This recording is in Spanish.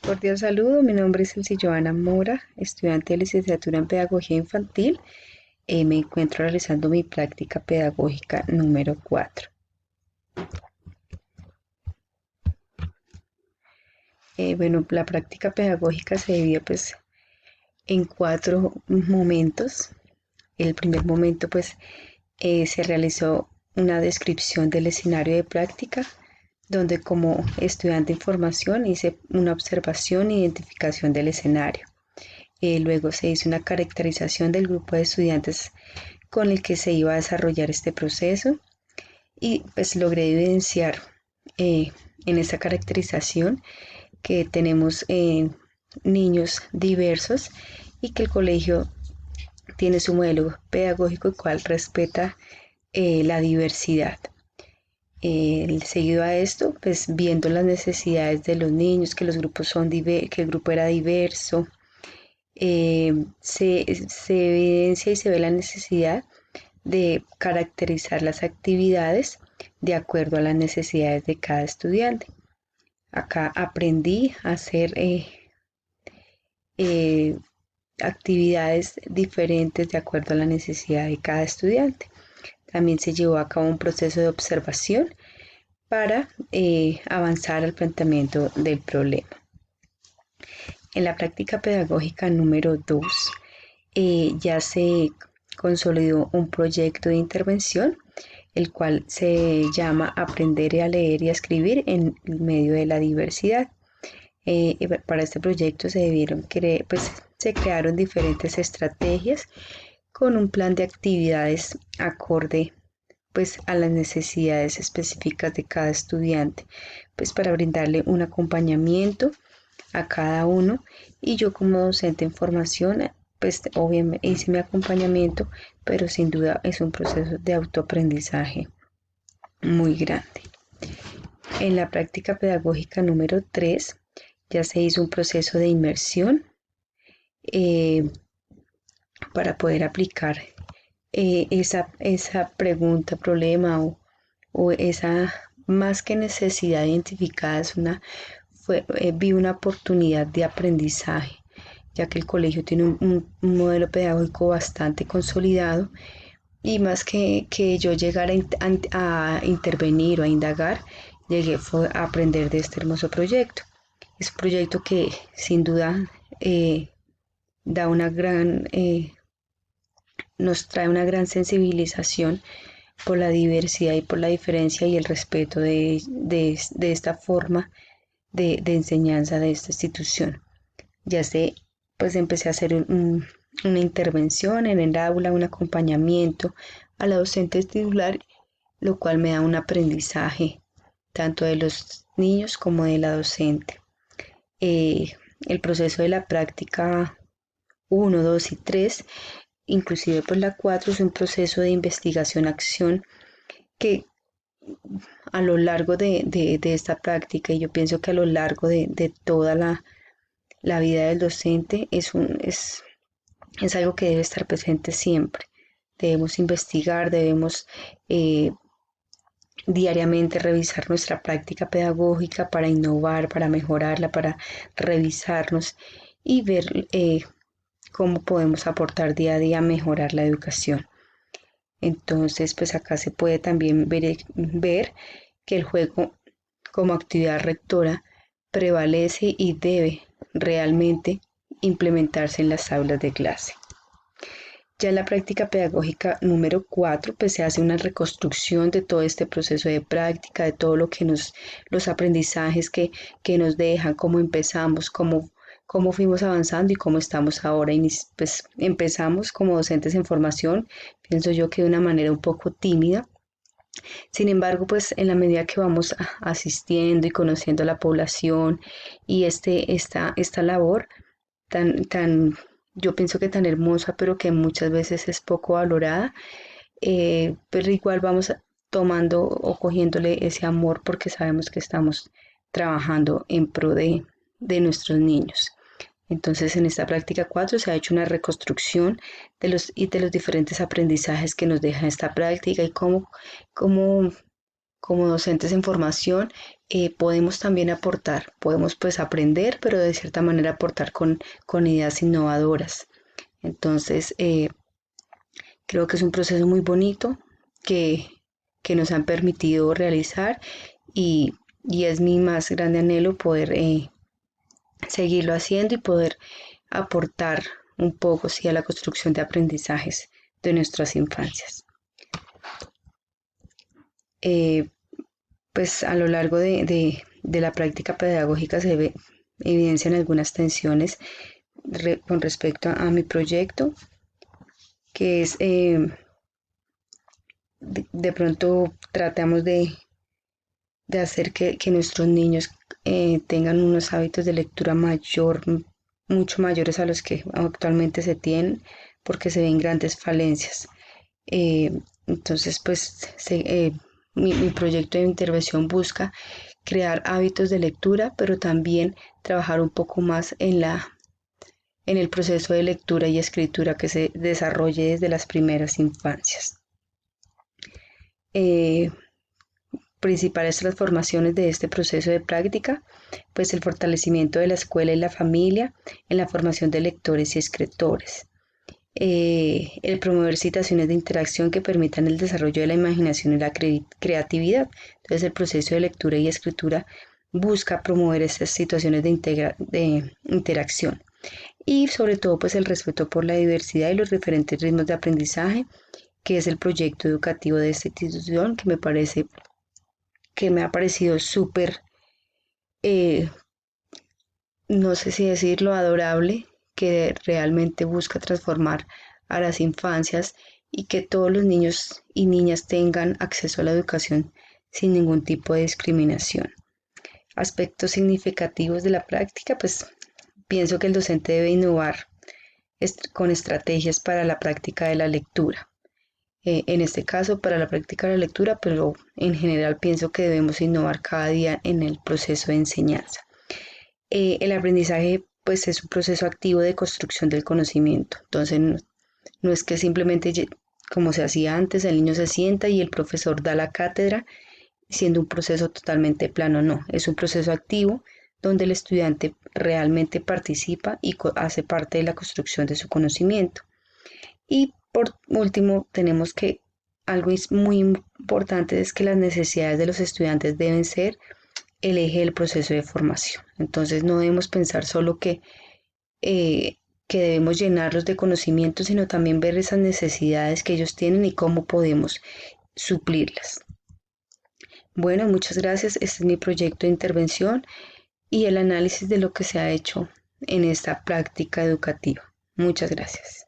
Cordial saludo, mi nombre es Elsie Joana Mora, estudiante de licenciatura en Pedagogía Infantil. Me encuentro realizando mi práctica pedagógica número 4. Bueno, la práctica pedagógica se divide pues en 4 momentos. El primer momento pues se realizó una descripción del escenario de práctica, donde como estudiante en formación hice una observación e identificación del escenario. Luego se hizo una caracterización del grupo de estudiantes con el que se iba a desarrollar este proceso y pues logré evidenciar eh, en esta caracterización que tenemos niños diversos y que el colegio tiene su modelo pedagógico el cual respeta la diversidad. Seguido a esto, pues viendo las necesidades de los niños, que los grupos que el grupo era diverso, se evidencia y se ve la necesidad de caracterizar las actividades de acuerdo a las necesidades de cada estudiante. Acá aprendí a hacer eh, actividades diferentes de acuerdo a la necesidad de cada estudiante. También se llevó a cabo un proceso de observación para avanzar al planteamiento del problema. En la práctica pedagógica número 2 ya se consolidó un proyecto de intervención, el cual se llama Aprender a leer y a escribir en medio de la diversidad. Para este proyecto se crearon diferentes estrategias con un plan de actividades acorde pues a las necesidades específicas de cada estudiante, pues para brindarle un acompañamiento a cada uno. Y yo como docente en formación pues obviamente hice mi acompañamiento, pero sin duda es un proceso de autoaprendizaje muy grande. En la práctica pedagógica número 3 ya se hizo un proceso de inmersión eh, para poder aplicar esa pregunta, problema o esa más que necesidad identificada, vi una oportunidad de aprendizaje, ya que el colegio tiene un modelo pedagógico bastante consolidado y más que yo llegar a intervenir o a indagar, llegué fue a aprender de este hermoso proyecto. Es un proyecto que sin duda da una nos trae una gran sensibilización por la diversidad y por la diferencia y el respeto de esta forma de enseñanza de esta institución. Ya pues empecé a hacer una intervención en el aula, un acompañamiento a la docente titular, lo cual me da un aprendizaje tanto de los niños como de la docente. Eh, el proceso de la práctica 1, 2 y 3, inclusive pues la 4 es un proceso de investigación-acción que a lo largo de esta práctica, y yo pienso que a lo largo de toda la vida del docente es algo que debe estar presente siempre. Debemos investigar, debemos diariamente revisar nuestra práctica pedagógica para innovar, para mejorarla, para revisarnos y ver cómo podemos aportar día a día a mejorar la educación. Entonces, pues acá se puede también ver que el juego como actividad rectora prevalece y debe realmente implementarse en las aulas de clase. Ya en la práctica pedagógica número 4, pues se hace una reconstrucción de todo este proceso de práctica, de todo lo que los aprendizajes que nos dejan, cómo empezamos, cómo fuimos avanzando y cómo estamos ahora. Y pues empezamos como docentes en formación, pienso yo que de una manera un poco tímida. Sin embargo, pues en la medida que vamos asistiendo y conociendo a la población y esta labor yo pienso que tan hermosa, pero que muchas veces es poco valorada, pero igual vamos tomando o cogiéndole ese amor porque sabemos que estamos trabajando en pro de nuestros niños. Entonces, en esta práctica 4 se ha hecho una reconstrucción de los diferentes aprendizajes que nos deja esta práctica y cómo como docentes en formación, podemos también aportar, podemos pues aprender, pero de cierta manera aportar con ideas innovadoras. Entonces, creo que es un proceso muy bonito que, que nos han permitido realizar y, y es mi más grande anhelo poder seguirlo haciendo y poder aportar un poco sí, a la construcción de aprendizajes de nuestras infancias. Eh, pues a lo largo de la práctica pedagógica se evidencian algunas tensiones con respecto a mi proyecto, que es de pronto tratamos de hacer que nuestros niños tengan unos hábitos de lectura mucho mayores a los que actualmente se tienen, porque se ven grandes falencias. Eh, entonces, pues mi proyecto de intervención busca crear hábitos de lectura, pero también trabajar un poco más en el proceso de lectura y escritura que se desarrolle desde las primeras infancias. Eh, Principales transformaciones de este proceso de práctica, pues el fortalecimiento de la escuela y la familia en la formación de lectores y escritores. El promover situaciones de interacción que permitan el desarrollo de la imaginación y la creatividad. Entonces el proceso de lectura y escritura busca promover estas situaciones de interacción y sobre todo pues el respeto por la diversidad y los diferentes ritmos de aprendizaje, que es el proyecto educativo de esta institución, que me ha parecido súper, eh, no sé si decirlo, adorable, que realmente busca transformar a las infancias y que todos los niños y niñas tengan acceso a la educación sin ningún tipo de discriminación. Aspectos significativos de la práctica, pues pienso que el docente debe innovar con estrategias para la práctica de la lectura. En este caso, para la práctica de la lectura, pero en general pienso que debemos innovar cada día en el proceso de enseñanza. El aprendizaje pues es un proceso activo de construcción del conocimiento. Entonces no es que simplemente como se hacía antes, el niño se sienta y el profesor da la cátedra, siendo un proceso totalmente plano, no, es un proceso activo donde el estudiante realmente participa y hace parte de la construcción de su conocimiento. Y por último, tenemos que algo muy importante es que las necesidades de los estudiantes deben ser el eje del proceso de formación. Entonces no debemos pensar solo que debemos llenarlos de conocimiento, sino también ver esas necesidades que ellos tienen y cómo podemos suplirlas. Bueno, muchas gracias. Este es mi proyecto de intervención y el análisis de lo que se ha hecho en esta práctica educativa. Muchas gracias.